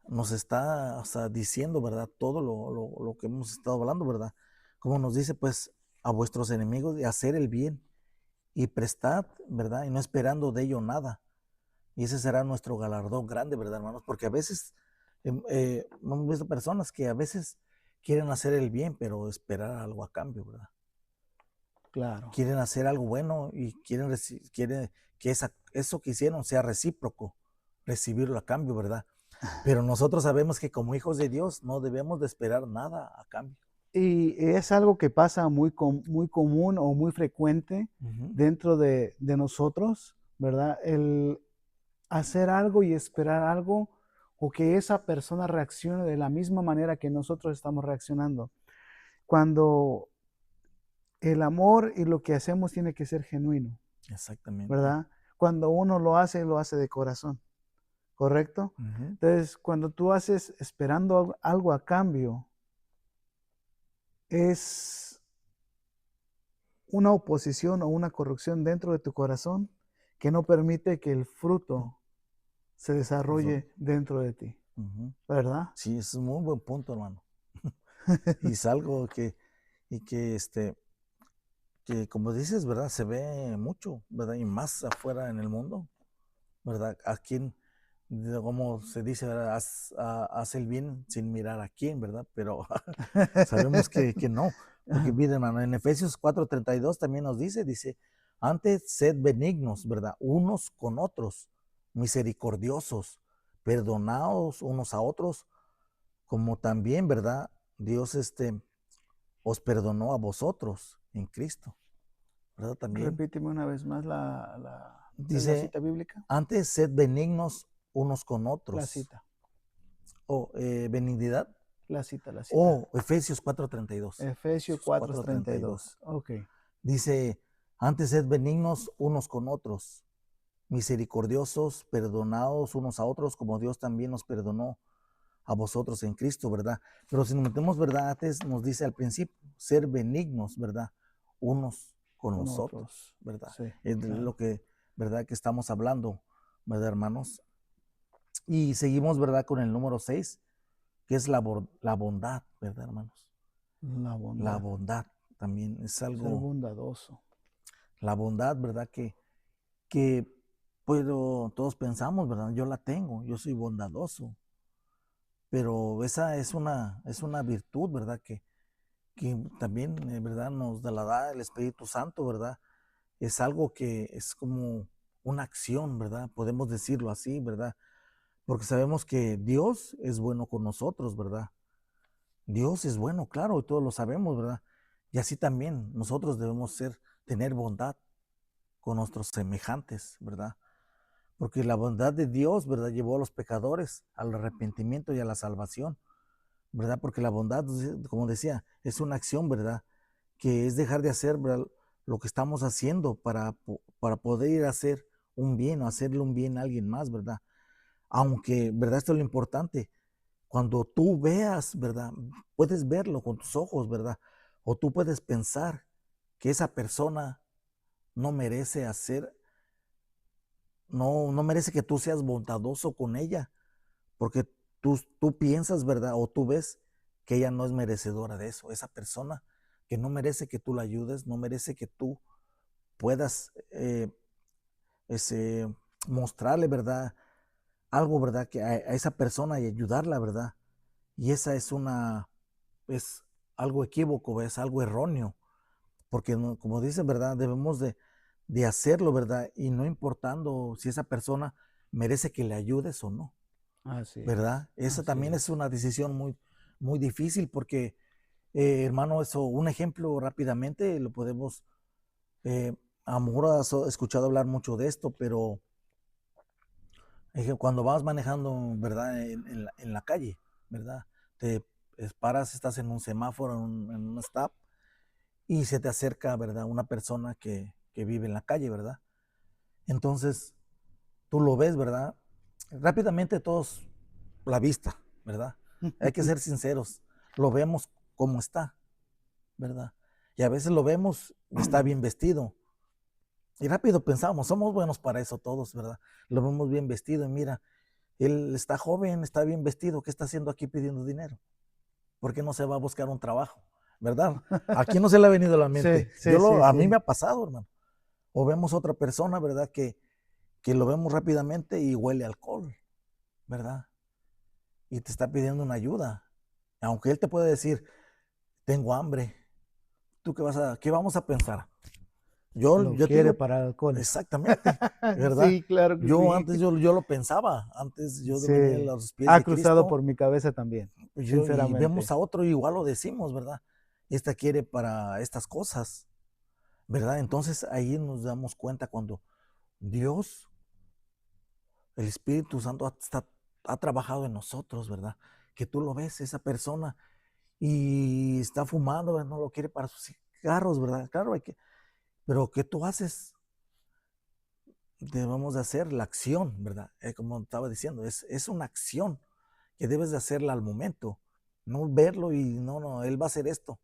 nos está, o sea, diciendo, ¿verdad? Todo lo que hemos estado hablando, ¿verdad? Como nos dice, pues, a vuestros enemigos de hacer el bien y prestad, ¿verdad? Y no esperando de ello nada. Y ese será nuestro galardón grande, ¿verdad, hermanos? Porque a veces hemos visto personas que a veces quieren hacer el bien, pero esperar algo a cambio, ¿verdad? Claro. Quieren hacer algo bueno y quieren que eso que hicieron sea recíproco, recibirlo a cambio, ¿verdad? Pero nosotros sabemos que como hijos de Dios no debemos de esperar nada a cambio. Y es algo que pasa muy común o muy frecuente Ujú. dentro de nosotros, ¿verdad? El hacer algo y esperar algo o que esa persona reaccione de la misma manera que nosotros estamos reaccionando. Cuando el amor y lo que hacemos tiene que ser genuino, Exactamente. ¿verdad? Cuando uno lo hace de corazón, ¿correcto? Ujú. Entonces, cuando tú haces esperando algo a cambio, es una oposición o una corrupción dentro de tu corazón que no permite que el fruto se Eso. desarrolle dentro de ti, Ujú. ¿verdad? Sí, ese es un muy buen punto, hermano. Y es algo y que como dices, ¿verdad? Se ve mucho, ¿verdad? Y más afuera en el mundo, ¿verdad? A quién, como se dice, ¿verdad? Haz el bien sin mirar a quién, ¿verdad? Pero sabemos que no, porque mire, hermano, en Efesios 4:32 también nos dice, antes sed benignos, ¿verdad? Unos con otros, misericordiosos, perdonaos unos a otros, como también, ¿verdad? Dios os perdonó a vosotros en Cristo, ¿verdad? También Repíteme una vez más la dice, cita bíblica. antes sed benignos unos con La otros. cita, O benignidad. la cita. O Efesios 4:32. Efesios Efesios 4:32. 4:32. Ok. Dice, antes sed benignos unos con otros, misericordiosos, perdonados unos a otros, como Dios también nos perdonó a vosotros en Cristo, ¿verdad? Pero si nos metemos, ¿verdad? Antes nos dice al principio, ser benignos, ¿verdad? Unos con Con los otros, otros. ¿verdad? Sí, Es de lo claro. que, ¿verdad? Que estamos hablando, ¿verdad, hermanos? Y seguimos, ¿verdad? Con el número 6 que es la bondad, ¿verdad, hermanos? La La bondad. bondad también es Ser algo, bondadoso. la bondad, ¿verdad? Que puedo, todos pensamos, ¿verdad? Yo la tengo, yo soy bondadoso, pero esa es una virtud, ¿verdad? Que también, ¿verdad? Nos la da el Espíritu Santo, ¿verdad? Es algo que es como una acción, ¿verdad? Podemos decirlo así, ¿verdad? Porque sabemos que Dios es bueno con nosotros, ¿verdad? Dios es bueno, claro, y todos lo sabemos, ¿verdad? Y así también nosotros debemos tener bondad con nuestros semejantes, ¿verdad? porque la bondad de Dios, ¿verdad?, llevó a los pecadores al arrepentimiento y a la salvación, ¿verdad? Porque la bondad, como decía, es una acción, ¿verdad?, que es dejar de hacer, ¿verdad?, lo que estamos haciendo para poder ir a hacer un bien o hacerle un bien a alguien más, ¿verdad? Aunque, ¿verdad? Esto es lo importante. Cuando tú veas, ¿verdad? Puedes verlo con tus ojos, ¿verdad? O tú puedes pensar que esa persona no merece hacer, no merece que tú seas bondadoso con ella, porque tú piensas, ¿verdad? O tú ves que ella no es merecedora de eso. Esa persona que no merece que tú la ayudes, no merece que tú puedas ese, mostrarle, ¿verdad?, algo, ¿verdad?, que a esa persona y ayudarla, ¿verdad? Y esa es algo equívoco, es algo erróneo, porque como dice, ¿verdad?, debemos de hacerlo, ¿verdad? Y no importando si esa persona merece que le ayudes o no, Así es, ¿verdad? Esa así también es es. una decisión muy, muy difícil porque, hermano, eso, un ejemplo rápidamente, lo podemos, a lo mejor has escuchado hablar mucho de esto, pero cuando vas manejando, ¿verdad? En la calle, ¿verdad? Te paras, estás en un semáforo, en un stop, y se te acerca, ¿verdad?, una persona que vive en la calle, ¿verdad? Entonces, tú lo ves, ¿verdad? Rápidamente todos la vista, ¿verdad? Hay que ser sinceros, lo vemos como está, ¿verdad? Y a veces lo vemos y está bien vestido. Y rápido pensamos, somos buenos para eso todos, ¿verdad? Lo vemos bien vestido y mira, él está joven, está bien vestido, ¿qué está haciendo aquí pidiendo dinero? ¿Por qué no se va a buscar un trabajo? ¿Verdad? ¿A quién no se le ha venido a la Sí, mente? sí, sí, A mí me sí. ha pasado, hermano. O vemos otra persona, ¿verdad? Que lo vemos rápidamente y huele a alcohol, ¿verdad? Y te está pidiendo una ayuda. Aunque él te puede decir, tengo hambre, ¿tú qué vamos a pensar? Lo Yo te quiere digo, para el alcohol. exactamente, ¿verdad? Sí, claro que Yo sí. antes yo lo pensaba, antes yo venía a Sí. los pies Ha de cruzado Cristo. por mi cabeza también, Y vemos sinceramente. a otro y igual lo decimos, ¿verdad? Esta quiere para estas cosas, ¿verdad? Entonces ahí nos damos cuenta cuando Dios, el Espíritu Santo ha trabajado en nosotros, ¿verdad? Que tú lo ves, esa persona, y está fumando, ¿verdad? No lo quiere para sus cigarros, ¿verdad? Claro, pero ¿qué tú haces? Debemos de hacer la acción, ¿verdad? Como estaba diciendo, es una acción que debes de hacerla al momento, no verlo y no, él va a hacer esto.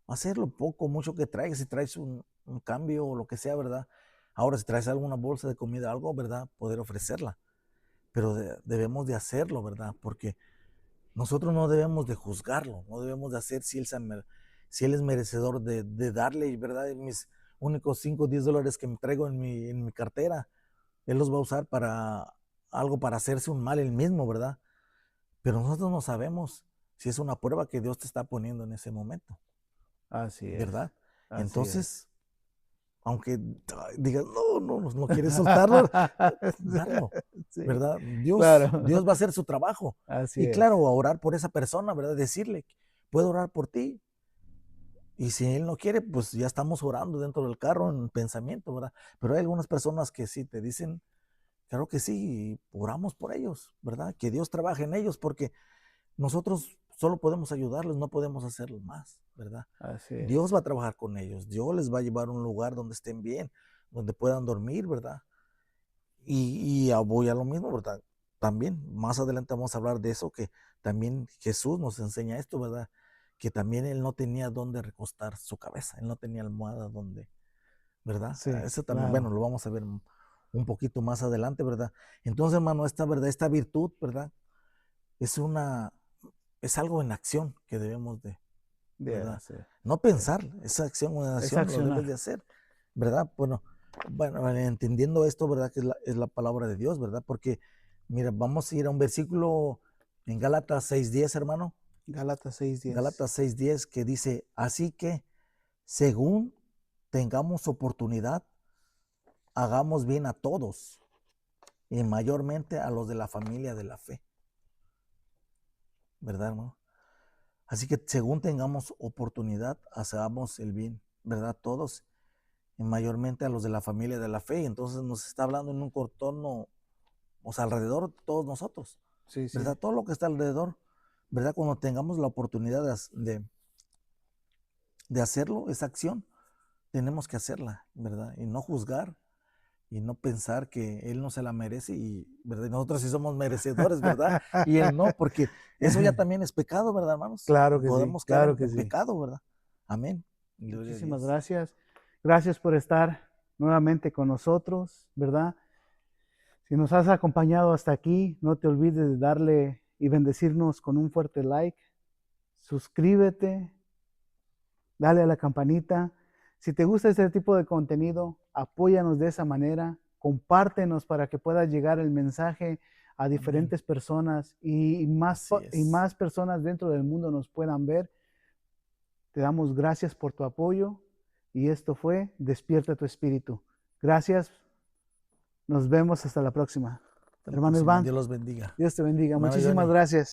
Hacerlo poco, mucho que traigas, si traes un cambio o lo que sea, ¿verdad? Ahora, si traes alguna bolsa de comida, algo, ¿verdad? Poder ofrecerla, pero debemos de hacerlo, ¿verdad? Porque nosotros no debemos de juzgarlo, no debemos de hacer si él es merecedor de darle, ¿verdad? Mis únicos 5 o 10 dólares que me traigo en mi cartera, él los va a usar para algo, para hacerse un mal él mismo, ¿verdad? Pero nosotros no sabemos si es una prueba que Dios te está poniendo en ese momento, Así es, ¿verdad? así es. Entonces, aunque digas, no quieres soltarlo, darlo, Sí, ¿verdad? claro, Dios va a hacer su trabajo. así Y es, claro, a orar por esa persona, ¿verdad? Decirle, puedo orar por ti. Y si él no quiere, pues ya estamos orando dentro del carro en pensamiento, ¿verdad? Pero hay algunas personas que sí te dicen, claro que sí, oramos por ellos, ¿verdad? Que Dios trabaje en ellos, porque nosotros solo podemos ayudarles, no podemos hacerlo más, ¿verdad? así es. Dios va a trabajar con ellos, Dios les va a llevar a un lugar donde estén bien, donde puedan dormir, ¿verdad? Y voy a lo mismo, ¿verdad? También, más adelante vamos a hablar de eso, que también Jesús nos enseña esto, ¿verdad? Que también él no tenía dónde recostar su cabeza, él no tenía almohada donde, ¿verdad? Sí, Eso también, bueno, claro, lo vamos a ver un poquito más adelante, ¿verdad? Entonces, hermano, esta verdad, esta virtud, ¿verdad? Es una, es algo en acción que debemos de, de ¿verdad? hacer. No Sí. pensar, esa acción o Es acción lo debes de accionar. hacer, ¿verdad? Bueno, entendiendo esto, ¿verdad? Que es la palabra de Dios, ¿verdad? Porque, mira, vamos a ir a un versículo en Gálatas 6:10, hermano. Gálatas 6:10. Gálatas 6:10 que dice, así que, según tengamos oportunidad, hagamos bien a todos y mayormente a los de la familia de la fe, ¿verdad, hermano? Así que según tengamos oportunidad, hagamos el bien, ¿verdad? Todos, y mayormente a los de la familia de la fe. Entonces nos está hablando en un contorno, o sea, alrededor de todos nosotros, Sí, sí. ¿verdad? Todo lo que está alrededor, ¿verdad? Cuando tengamos la oportunidad de hacerlo, esa acción, tenemos que hacerla, ¿verdad? Y no juzgar y no pensar que Él no se la merece y, ¿verdad? Y nosotros sí somos merecedores, ¿verdad? Y Él no, porque eso ya también es pecado, ¿verdad, hermanos? Claro que sí, Podemos caer claro que en sí. pecado, ¿verdad? Amén. Gloria a Muchísimas Dios. gracias. Gracias por estar nuevamente con nosotros, ¿verdad? Si nos has acompañado hasta aquí, no te olvides de darle y bendecirnos con un fuerte like. Suscríbete, dale a la campanita. Si te gusta este tipo de contenido, apóyanos de esa manera. Compártenos para que pueda llegar el mensaje a Amén. diferentes personas y Así es. más personas dentro del mundo nos puedan ver. Te damos gracias por tu apoyo y esto fue Despierta tu Espíritu. Gracias. Nos vemos hasta la próxima. Hasta la Hermano próxima. Iván, Dios los bendiga. Dios te bendiga. Hermano Muchísimas Johnny. gracias.